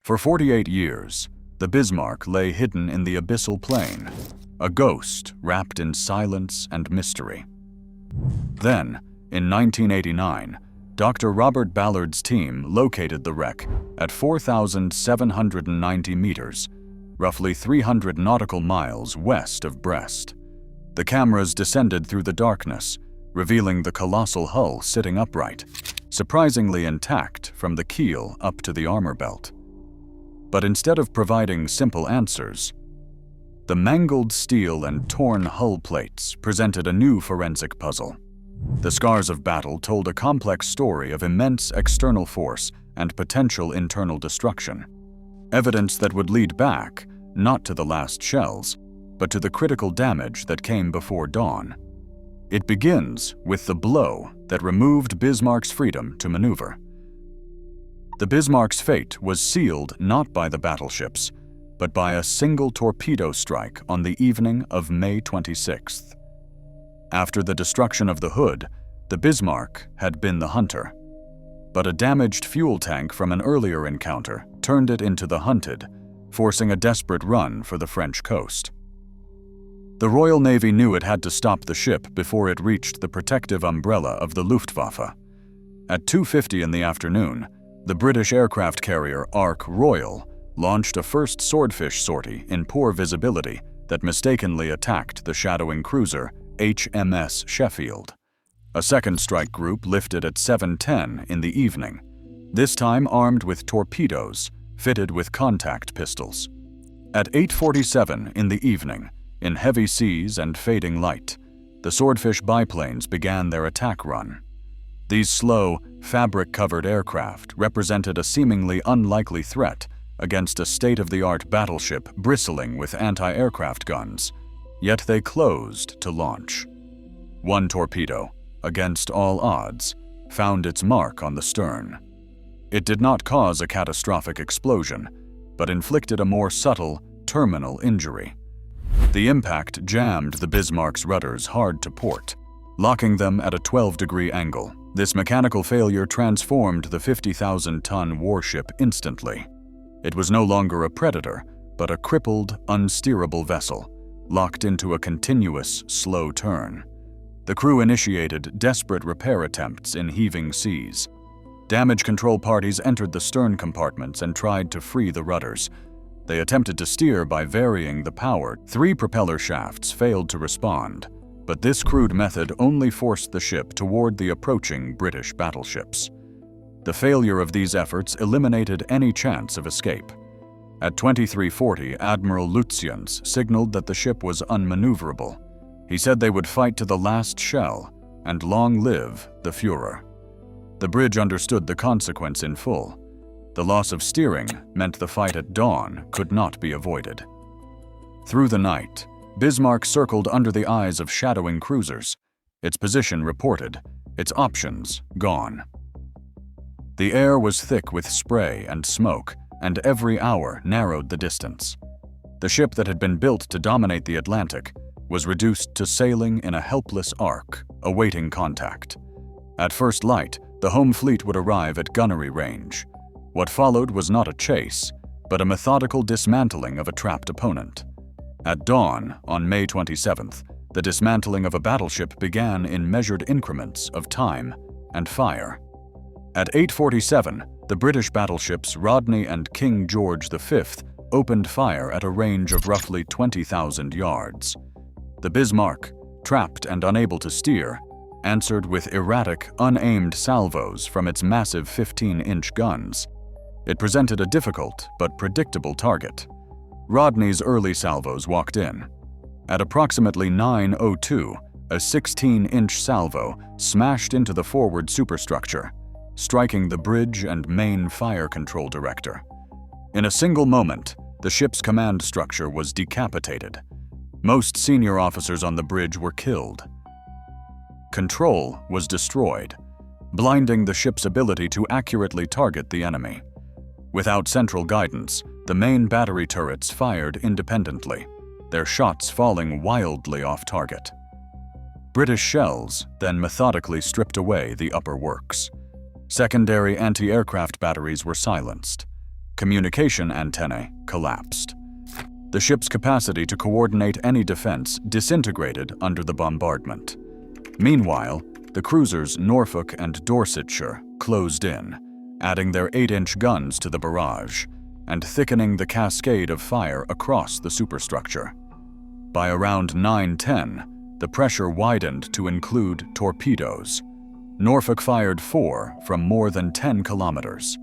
For 48 years, the Bismarck lay hidden in the abyssal plain, a ghost wrapped in silence and mystery. Then, in 1989, Dr. Robert Ballard's team located the wreck at 4,790 meters, roughly 300 nautical miles west of Brest. The cameras descended through the darkness, revealing the colossal hull sitting upright, surprisingly intact from the keel up to the armor belt. But instead of providing simple answers, the mangled steel and torn hull plates presented a new forensic puzzle. The scars of battle told a complex story of immense external force and potential internal destruction, evidence that would lead back, not to the last shells, but to the critical damage that came before dawn. It begins with the blow that removed Bismarck's freedom to maneuver. The Bismarck's fate was sealed not by the battleships, but by a single torpedo strike on the evening of May 26th. After the destruction of the hood, the Bismarck had been the hunter, but a damaged fuel tank from an earlier encounter turned it into the hunted, forcing a desperate run for the French coast. The Royal Navy knew it had to stop the ship before it reached the protective umbrella of the Luftwaffe. At 2:50 in the afternoon, the British aircraft carrier Ark Royal launched a first swordfish sortie in poor visibility that mistakenly attacked the shadowing cruiser HMS Sheffield. A second strike group lifted at 7:10 in the evening, this time armed with torpedoes fitted with contact pistols. At 8:47 in the evening, in heavy seas and fading light, the swordfish biplanes began their attack run. These slow, fabric-covered aircraft represented a seemingly unlikely threat against a state-of-the-art battleship bristling with anti-aircraft guns, yet they closed to launch. One torpedo, against all odds, found its mark on the stern. It did not cause a catastrophic explosion, but inflicted a more subtle, terminal injury. The impact jammed the Bismarck's rudders hard to port, locking them at a 12-degree angle. This mechanical failure transformed the 50,000-ton warship instantly. It was no longer a predator, but a crippled, unsteerable vessel, locked into a continuous, slow turn. The crew initiated desperate repair attempts in heaving seas. Damage control parties entered the stern compartments and tried to free the rudders. They attempted to steer by varying the power. 3 propeller shafts failed to respond, but this crude method only forced the ship toward the approaching British battleships. The failure of these efforts eliminated any chance of escape. At 23:40, Admiral Lutyens signaled that the ship was unmaneuverable. He said they would fight to the last shell, and long live the Führer. The bridge understood the consequence in full. The loss of steering meant the fight at dawn could not be avoided. Through the night, Bismarck circled under the eyes of shadowing cruisers, its position reported, its options gone. The air was thick with spray and smoke, and every hour narrowed the distance. The ship that had been built to dominate the Atlantic was reduced to sailing in a helpless arc, awaiting contact. At first light, the home fleet would arrive at gunnery range. What followed was not a chase, but a methodical dismantling of a trapped opponent. At dawn, on May 27th, the dismantling of a battleship began in measured increments of time and fire. At 8:47, the British battleships Rodney and King George V opened fire at a range of roughly 20,000 yards. The Bismarck, trapped and unable to steer, answered with erratic, unaimed salvos from its massive 15-inch guns. It presented a difficult but predictable target. Rodney's early salvos walked in. At approximately 9:02, a 16-inch salvo smashed into the forward superstructure, striking the bridge and main fire control director. In a single moment, the ship's command structure was decapitated. Most senior officers on the bridge were killed. Control was destroyed, blinding the ship's ability to accurately target the enemy. Without central guidance, the main battery turrets fired independently, their shots falling wildly off target. British shells then methodically stripped away the upper works. Secondary anti-aircraft batteries were silenced. Communication antennae collapsed. The ship's capacity to coordinate any defense disintegrated under the bombardment. Meanwhile, the cruisers Norfolk and Dorsetshire closed in, adding their 8-inch guns to the barrage and thickening the cascade of fire across the superstructure. By around 9:10, the pressure widened to include torpedoes. Norfolk fired 4 from more than 10 kilometers.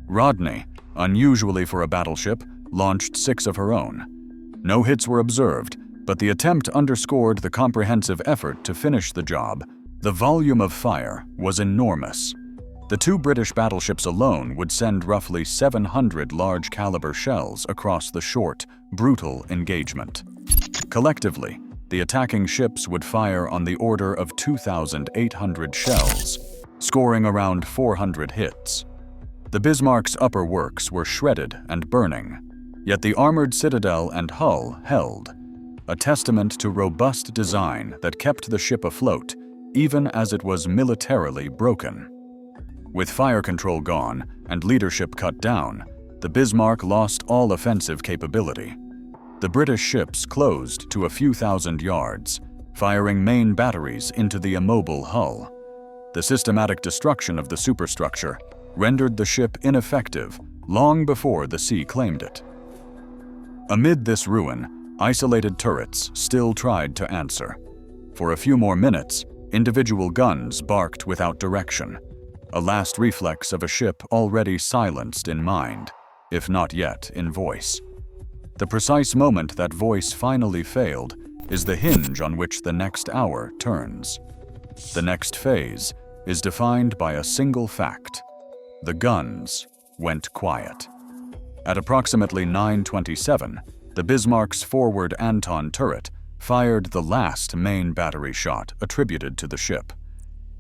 Rodney, unusually for a battleship, launched 6 of her own. No hits were observed, but the attempt underscored the comprehensive effort to finish the job. The volume of fire was enormous. The 2 British battleships alone would send roughly 700 large-caliber shells across the short, brutal engagement. Collectively, the attacking ships would fire on the order of 2,800 shells, scoring around 400 hits. The Bismarck's upper works were shredded and burning, yet the armored citadel and hull held, a testament to robust design that kept the ship afloat even as it was militarily broken. With fire control gone and leadership cut down, the Bismarck lost all offensive capability. The British ships closed to a few thousand yards, firing main batteries into the immobile hull. The systematic destruction of the superstructure rendered the ship ineffective long before the sea claimed it. Amid this ruin, isolated turrets still tried to answer. For a few more minutes, individual guns barked without direction, a last reflex of a ship already silenced in mind, if not yet in voice. The precise moment that voice finally failed is the hinge on which the next hour turns. The next phase is defined by a single fact: the guns went quiet. At approximately 9:27, the Bismarck's forward Anton turret fired the last main battery shot attributed to the ship.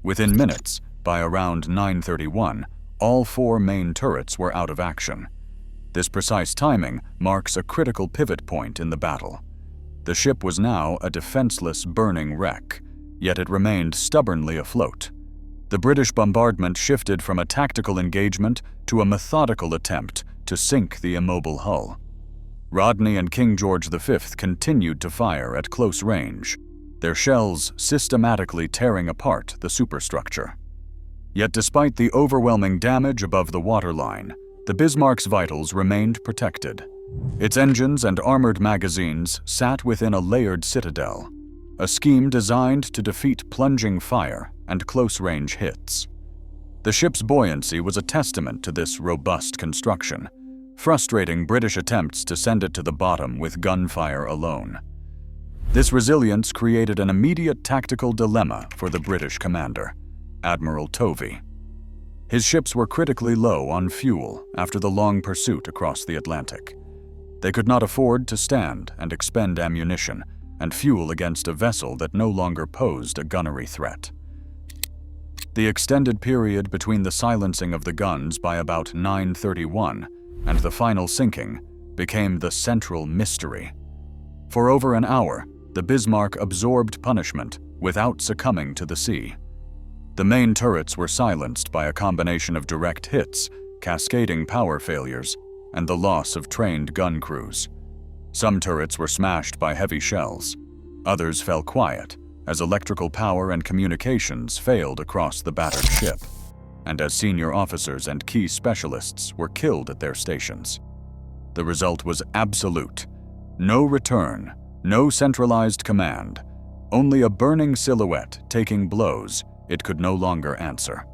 Within minutes, by around 9:31, all 4 main turrets were out of action. This precise timing marks a critical pivot point in the battle. The ship was now a defenseless, burning wreck, yet it remained stubbornly afloat. The British bombardment shifted from a tactical engagement to a methodical attempt to sink the immobile hull. Rodney and King George V continued to fire at close range, their shells systematically tearing apart the superstructure. Yet despite the overwhelming damage above the waterline, the Bismarck's vitals remained protected. Its engines and armored magazines sat within a layered citadel, a scheme designed to defeat plunging fire and close-range hits. The ship's buoyancy was a testament to this robust construction, frustrating British attempts to send it to the bottom with gunfire alone. This resilience created an immediate tactical dilemma for the British commander, Admiral Tovey. His ships were critically low on fuel after the long pursuit across the Atlantic. They could not afford to stand and expend ammunition and fuel against a vessel that no longer posed a gunnery threat. The extended period between the silencing of the guns by about 9:31 and the final sinking became the central mystery. For over an hour, the Bismarck absorbed punishment without succumbing to the sea. The main turrets were silenced by a combination of direct hits, cascading power failures, and the loss of trained gun crews. Some turrets were smashed by heavy shells. Others fell quiet as electrical power and communications failed across the battered ship, and as senior officers and key specialists were killed at their stations. The result was absolute. No return, no centralized command, only a burning silhouette taking blows it could no longer answer.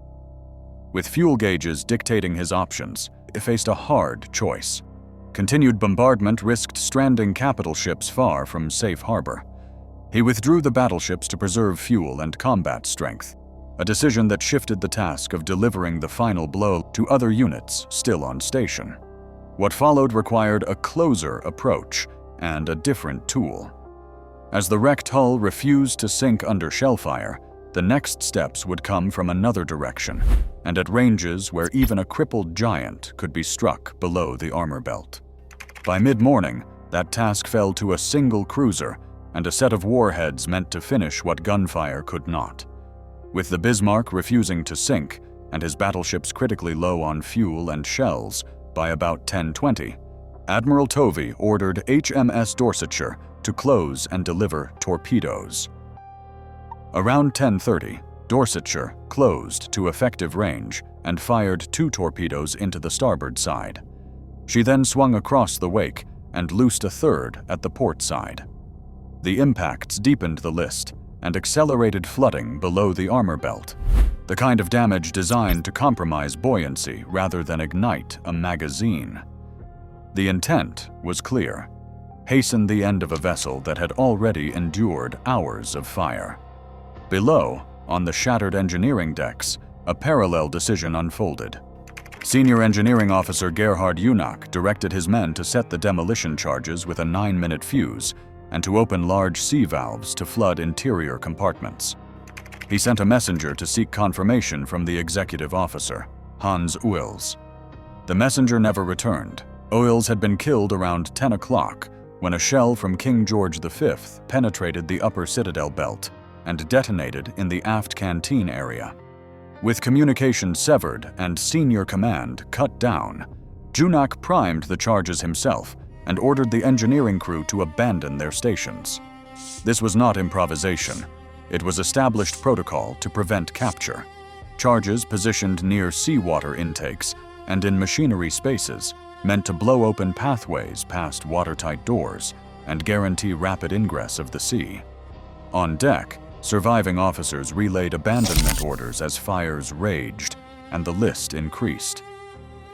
With fuel gauges dictating his options, it faced a hard choice. Continued bombardment risked stranding capital ships far from safe harbor. He withdrew the battleships to preserve fuel and combat strength, a decision that shifted the task of delivering the final blow to other units still on station. What followed required a closer approach and a different tool. As the wrecked hull refused to sink under shellfire, the next steps would come from another direction, and at ranges where even a crippled giant could be struck below the armor belt. By mid-morning, that task fell to a single cruiser and a set of warheads meant to finish what gunfire could not. With the Bismarck refusing to sink and his battleships critically low on fuel and shells, By about 10:20, Admiral Tovey ordered HMS Dorsetshire to close and deliver torpedoes. Around 10:30, Dorsetshire closed to effective range and fired 2 torpedoes into the starboard side. She then swung across the wake and loosed a 3rd at the port side. The impacts deepened the list and accelerated flooding below the armor belt, the kind of damage designed to compromise buoyancy rather than ignite a magazine. The intent was clear: hasten the end of a vessel that had already endured hours of fire. Below, on the shattered engineering decks, a parallel decision unfolded. Senior Engineering Officer Gerhard Unach directed his men to set the demolition charges with a 9-minute fuse and to open large sea valves to flood interior compartments. He sent a messenger to seek confirmation from the executive officer, Hans Oehls. The messenger never returned. Oehls had been killed around 10 o'clock when a shell from King George V penetrated the upper citadel belt and detonated in the aft canteen area. With communication severed and senior command cut down, Unach primed the charges himself and ordered the engineering crew to abandon their stations. This was not improvisation. It was established protocol to prevent capture. Charges positioned near seawater intakes and in machinery spaces meant to blow open pathways past watertight doors and guarantee rapid ingress of the sea. On deck, surviving officers relayed abandonment orders as fires raged and the list increased.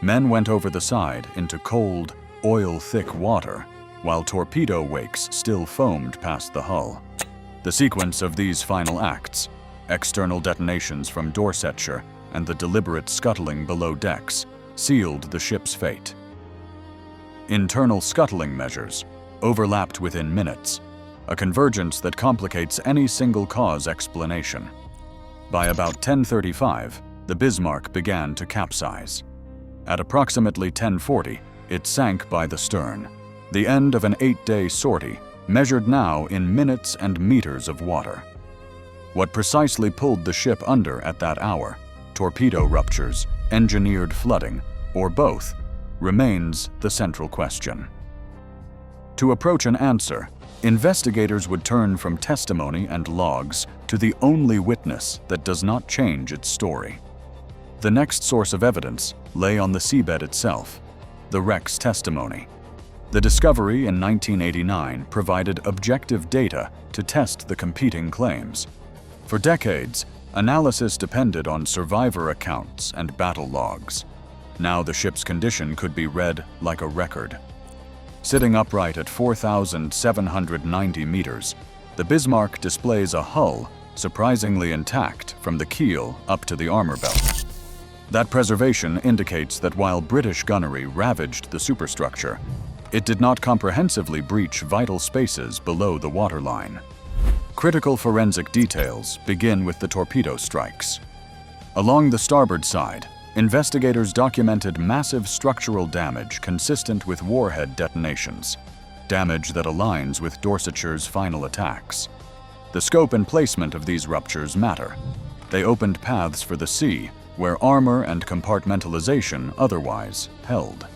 Men went over the side into cold, oil-thick water, while torpedo wakes still foamed past the hull. The sequence of these final acts, external detonations from Dorsetshire and the deliberate scuttling below decks, sealed the ship's fate. Internal scuttling measures overlapped within minutes, a convergence that complicates any single cause explanation. By about 10:35, the Bismarck began to capsize. At approximately 10:40, it sank by the stern, the end of an 8-day sortie, measured now in minutes and meters of water. What precisely pulled the ship under at that hour, torpedo ruptures, engineered flooding, or both, remains the central question. To approach an answer, investigators would turn from testimony and logs to the only witness that does not change its story. The next source of evidence lay on the seabed itself, the wreck's testimony. The discovery in 1989 provided objective data to test the competing claims. For decades, analysis depended on survivor accounts and battle logs. Now the ship's condition could be read like a record. Sitting upright at 4,790 meters, the Bismarck displays a hull surprisingly intact from the keel up to the armor belt. That preservation indicates that while British gunnery ravaged the superstructure, it did not comprehensively breach vital spaces below the waterline. Critical forensic details begin with the torpedo strikes. Along the starboard side, investigators documented massive structural damage consistent with warhead detonations, damage that aligns with Dorsetshire's final attacks. The scope and placement of these ruptures matter. They opened paths for the sea, where armor and compartmentalization otherwise held.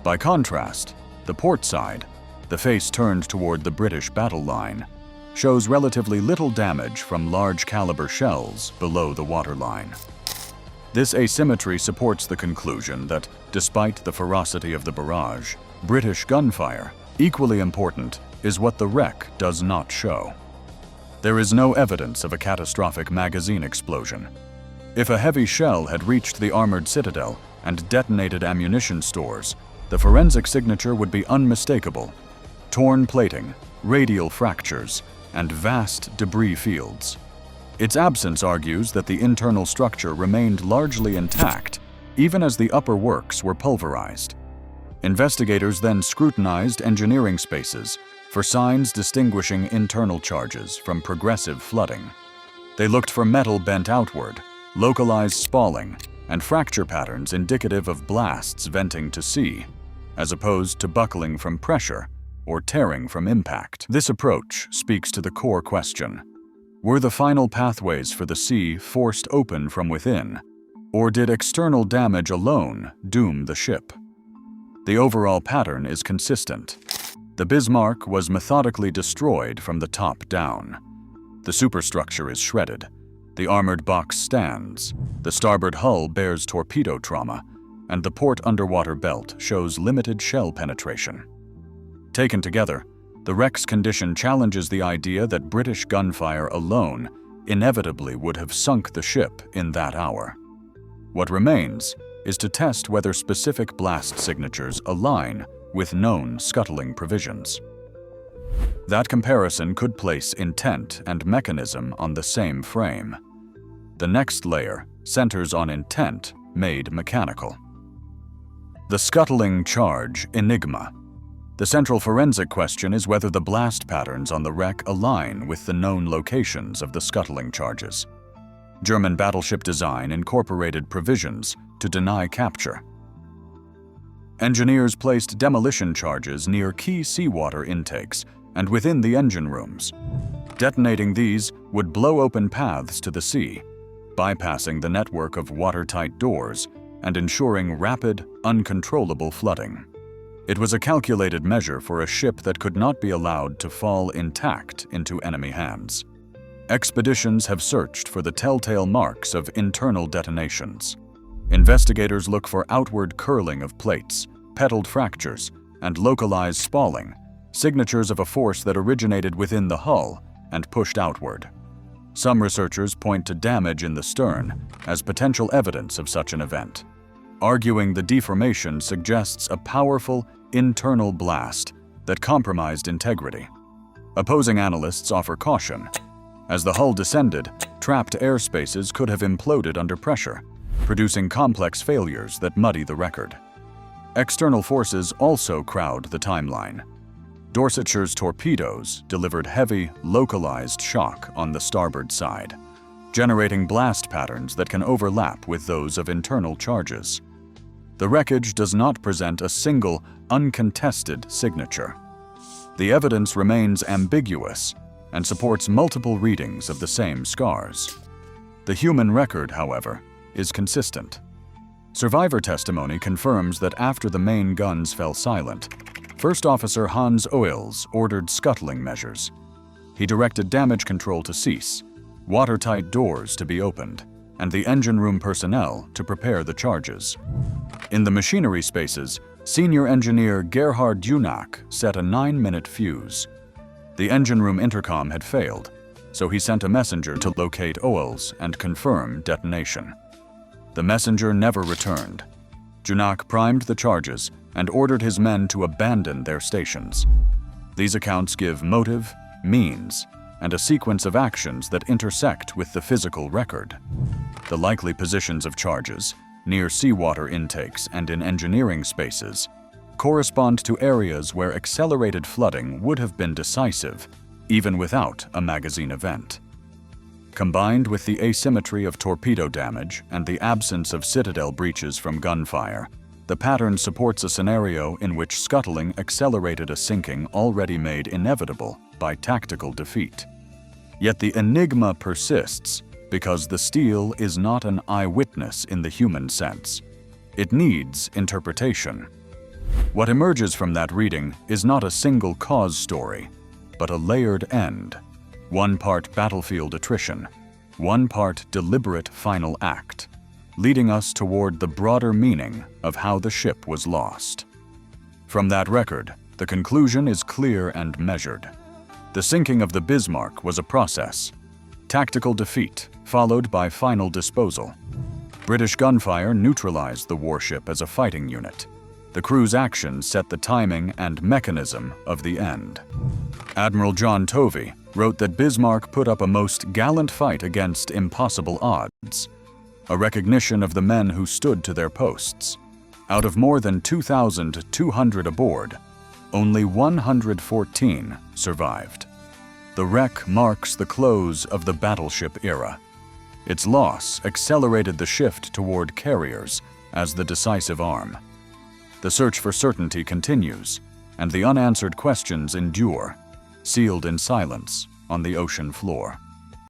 By contrast, the port side, the face turned toward the British battle line, shows relatively little damage from large caliber shells below the waterline. This asymmetry supports the conclusion that, despite the ferocity of the barrage, British gunfire, equally important, is what the wreck does not show. There is no evidence of a catastrophic magazine explosion. If a heavy shell had reached the armored citadel and detonated ammunition stores, the forensic signature would be unmistakable: torn plating, radial fractures, and vast debris fields. Its absence argues that the internal structure remained largely intact, even as the upper works were pulverized. Investigators then scrutinized engineering spaces for signs distinguishing internal charges from progressive flooding. They looked for metal bent outward, localized spalling, and fracture patterns indicative of blasts venting to sea, as opposed to buckling from pressure or tearing from impact. This approach speaks to the core question: were the final pathways for the sea forced open from within, Or did external damage alone doom the ship? The overall pattern is consistent. The Bismarck was methodically destroyed from the top down. The superstructure is shredded. The armored box stands. The starboard hull bears torpedo trauma, and the port underwater belt shows limited shell penetration. Taken together, the wreck's condition challenges the idea that British gunfire alone inevitably would have sunk the ship in that hour. What remains is to test whether specific blast signatures align with known scuttling provisions. That comparison could place intent and mechanism on the same frame. The next layer centers on intent made mechanical. The scuttling charge enigma. The central forensic question is whether the blast patterns on the wreck align with the known locations of the scuttling charges. German battleship design incorporated provisions to deny capture. Engineers placed demolition charges near key seawater intakes and within the engine rooms. Detonating these would blow open paths to the sea, bypassing the network of watertight doors and ensuring rapid, uncontrollable flooding. It was a calculated measure for a ship that could not be allowed to fall intact into enemy hands. Expeditions have searched for the telltale marks of internal detonations. Investigators look for outward curling of plates, petalled fractures, and localized spalling, signatures of a force that originated within the hull and pushed outward. Some researchers point to damage in the stern as potential evidence of such an event, arguing the deformation suggests a powerful internal blast that compromised integrity. Opposing analysts offer caution. As the hull descended, trapped airspaces could have imploded under pressure, producing complex failures that muddy the record. External forces also crowd the timeline. Dorsetshire's torpedoes delivered heavy, localized shock on the starboard side, generating blast patterns that can overlap with those of internal charges. The wreckage does not present a single, uncontested signature. The evidence remains ambiguous and supports multiple readings of the same scars. The human record, however, is consistent. Survivor testimony confirms that after the main guns fell silent, First Officer Hans Oehls ordered scuttling measures. He directed damage control to cease, watertight doors to be opened, and the engine room personnel to prepare the charges. In the machinery spaces, Senior Engineer Gerhard Junak set a 9-minute fuse. The engine room intercom had failed, so he sent a messenger to locate Oehls and confirm detonation. The messenger never returned. Junak primed the charges and ordered his men to abandon their stations. These accounts give motive, means, and a sequence of actions that intersect with the physical record. The likely positions of charges, near seawater intakes and in engineering spaces, correspond to areas where accelerated flooding would have been decisive, even without a magazine event. Combined with the asymmetry of torpedo damage and the absence of citadel breaches from gunfire, the pattern supports a scenario in which scuttling accelerated a sinking already made inevitable by tactical defeat. Yet the enigma persists because the steel is not an eyewitness in the human sense. It needs interpretation. What emerges from that reading is not a single cause story, but a layered end. One part battlefield attrition, one part deliberate final act, leading us toward the broader meaning of how the ship was lost. From that record, the conclusion is clear and measured. The sinking of the Bismarck was a process. Tactical defeat, followed by final disposal. British gunfire neutralized the warship as a fighting unit. The crew's actions set the timing and mechanism of the end. Admiral John Tovey wrote that Bismarck put up a most gallant fight against impossible odds, a recognition of the men who stood to their posts. Out of more than 2,200 aboard, only 114 survived. The wreck marks the close of the battleship era. Its loss accelerated the shift toward carriers as the decisive arm. The search for certainty continues, and the unanswered questions endure, sealed in silence on the ocean floor.